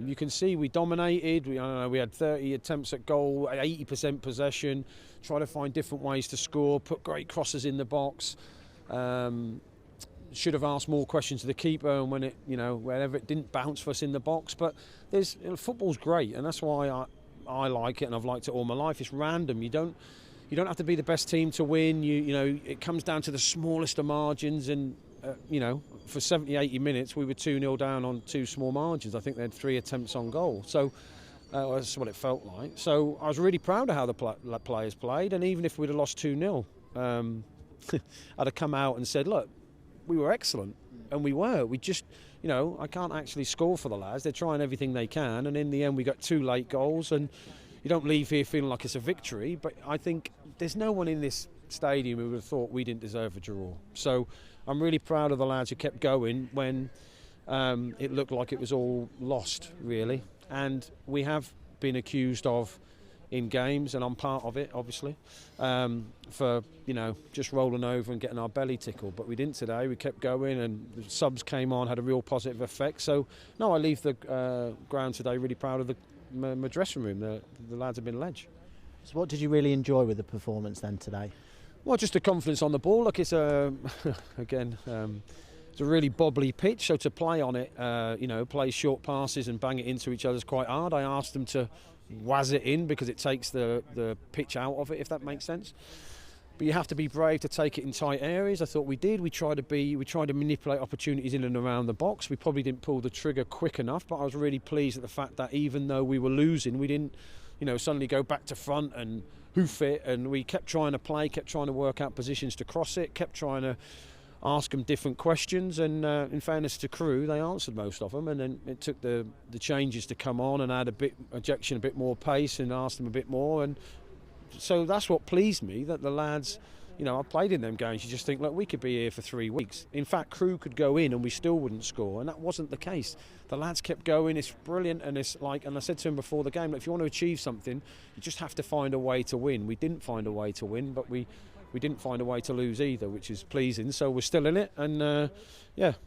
You can see we dominated. We had 30 attempts at goal, 80% possession, try to find different ways to score, put great crosses in the box. Should have asked more questions to the keeper, and whenever it didn't bounce for us in the box. But football's great, and that's why I like it, and I've liked it all my life. It's random. You don't have to be the best team to win. It comes down to the smallest of margins, and for 70, 80 minutes we were 2-0 down on two small margins. I think they had 3 attempts on goal. So that's what it felt like. So I was really proud of how the players played, and even if we'd have lost 2-0, I'd have come out and said, look, we were excellent, and we just, I can't actually score for the lads. They're trying everything they can, and in the end we got 2 late goals, and you don't leave here feeling like it's a victory. But I think there's no one in this stadium who would have thought we didn't deserve a draw. So I'm really proud of the lads who kept going when it looked like it was all lost, really. And we have been accused of, in games, and I'm part of it, obviously, for just rolling over and getting our belly tickled. But we didn't today. We kept going, and the subs came on, had a real positive effect. So no, I leave the ground today really proud of my dressing room. The lads have been ledge. So what did you really enjoy with the performance then today? Well, just the confidence on the ball. Look, it's again, it's a really bobbly pitch, so to play on it, play short passes and bang it into each other is quite hard. I asked them to waz it in because it takes the pitch out of it, if that makes sense. But you have to be brave to take it in tight areas. I thought we did. We tried to manipulate opportunities in and around the box. We probably didn't pull the trigger quick enough, but I was really pleased at the fact that even though we were losing, we didn't, suddenly go back to front and hoof it, and we kept trying to play, kept trying to work out positions to cross it, kept trying to ask them different questions, and in fairness to Crewe, they answered most of them, and then it took the changes to come on and add a bit more pace and asked them a bit more, and so that's what pleased me, that the lads, I played in them games, you just think, look, we could be here for 3 weeks. In fact, Crewe could go in and we still wouldn't score, and that wasn't the case. The lads kept going. It's brilliant, and it's like, and I said to him before the game, look, if you want to achieve something, you just have to find a way to win. We didn't find a way to win, but we didn't find a way to lose either, which is pleasing. So we're still in it, and I'm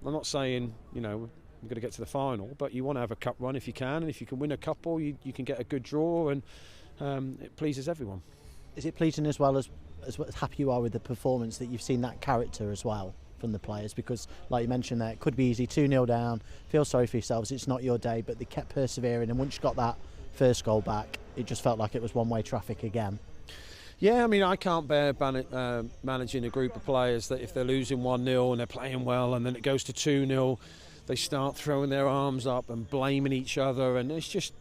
not saying we're going to get to the final, but you want to have a cup run if you can, and if you can win a couple, you can get a good draw, and it pleases everyone. Is it pleasing as well as happy you are with the performance, that you've seen that character as well from the players? Because like you mentioned there, it could be easy, 2-0 down, feel sorry for yourselves, it's not your day, but they kept persevering, and once you got that first goal back, it just felt like it was one-way traffic again. Yeah, I mean, I can't bear managing a group of players that if they're losing 1-0 and they're playing well, and then it goes to 2-0, they start throwing their arms up and blaming each other, and it's just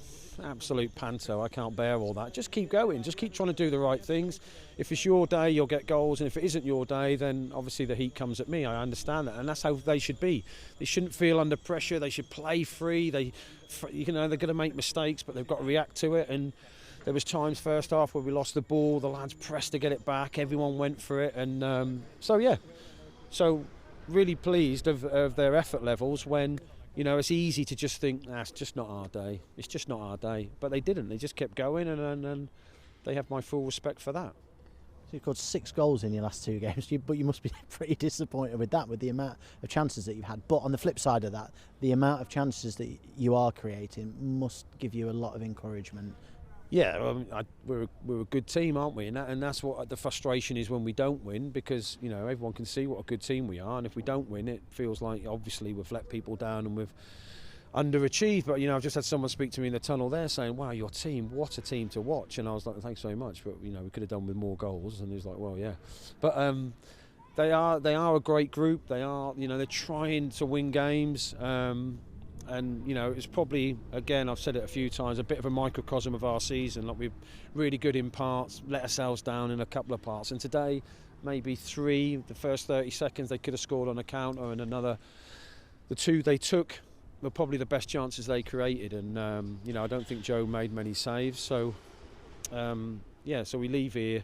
absolute panto. I can't bear all that. Just keep going, just keep trying to do the right things. If it's your day, you'll get goals, and if it isn't your day, then obviously the heat comes at me. I understand that, and that's how they should be. They shouldn't feel under pressure. They should play free. They're going to make mistakes, but they've got to react to it. And there was times first half where we lost the ball, the lads pressed to get it back, everyone went for it, and so really pleased of their effort levels when, it's easy to just think, it's just not our day, it's just not our day, but they didn't, they just kept going, and they have my full respect for that. So you've got 6 goals in your last 2 games, but you must be pretty disappointed with that, with the amount of chances that you've had. But on the flip side of that, the amount of chances that you are creating must give you a lot of encouragement. Yeah, we're a good team, aren't we? And that's what the frustration is when we don't win, because everyone can see what a good team we are, and if we don't win, it feels like obviously we've let people down and we've underachieved. But I've just had someone speak to me in the tunnel there saying, "Wow, your team, what a team to watch!" And I was like, "Thanks very much, but we could have done with more goals." And he was like, "Well, yeah," but they are a great group. They are, they're trying to win games. And it's probably, again, I've said it a few times, a bit of a microcosm of our season. Like, we're really good in parts, let ourselves down in a couple of parts, and today maybe 3, the first 30 seconds they could have scored on a counter, and the 2 they took were probably the best chances they created, and I don't think Joe made many saves, so so we leave here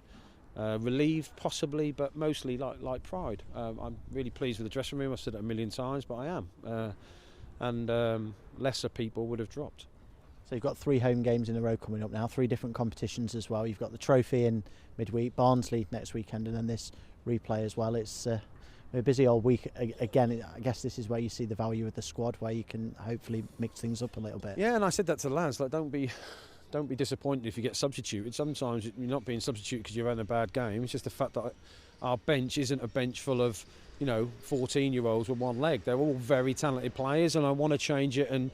relieved possibly, but mostly like pride. I'm really pleased with the dressing room. I've said it a million times, but I am. And lesser people would have dropped. So you've got 3 home games in a row coming up now, 3 different competitions as well. You've got the trophy in midweek, Barnsley next weekend, and then this replay as well. It's a busy old week again. I guess this is where you see the value of the squad, where you can hopefully mix things up a little bit. Yeah, and I said that to the lads, like, don't be disappointed if you get substituted. Sometimes you're not being substituted because you're having a bad game. It's just the fact that our bench isn't a bench full of 14-year-olds with one leg. They're all very talented players, and I want to change it and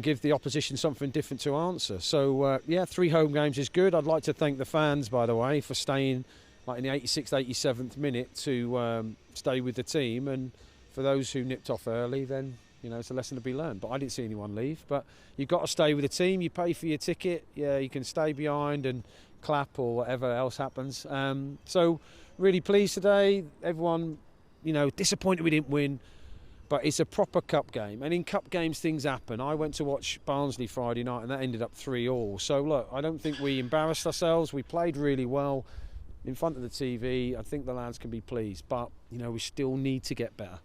give the opposition something different to answer. So, 3 home games is good. I'd like to thank the fans, by the way, for staying like in the 86th, 87th minute to stay with the team. And for those who nipped off early, then, it's a lesson to be learned. But I didn't see anyone leave. But you've got to stay with the team. You pay for your ticket. Yeah, you can stay behind and clap or whatever else happens. So really pleased today. Everyone, disappointed we didn't win. But it's a proper cup game, and in cup games things happen. I went to watch Barnsley Friday night, and that ended up 3-3. So look, I don't think we embarrassed ourselves. We played really well in front of the TV. I think the lads can be pleased, but we still need to get better.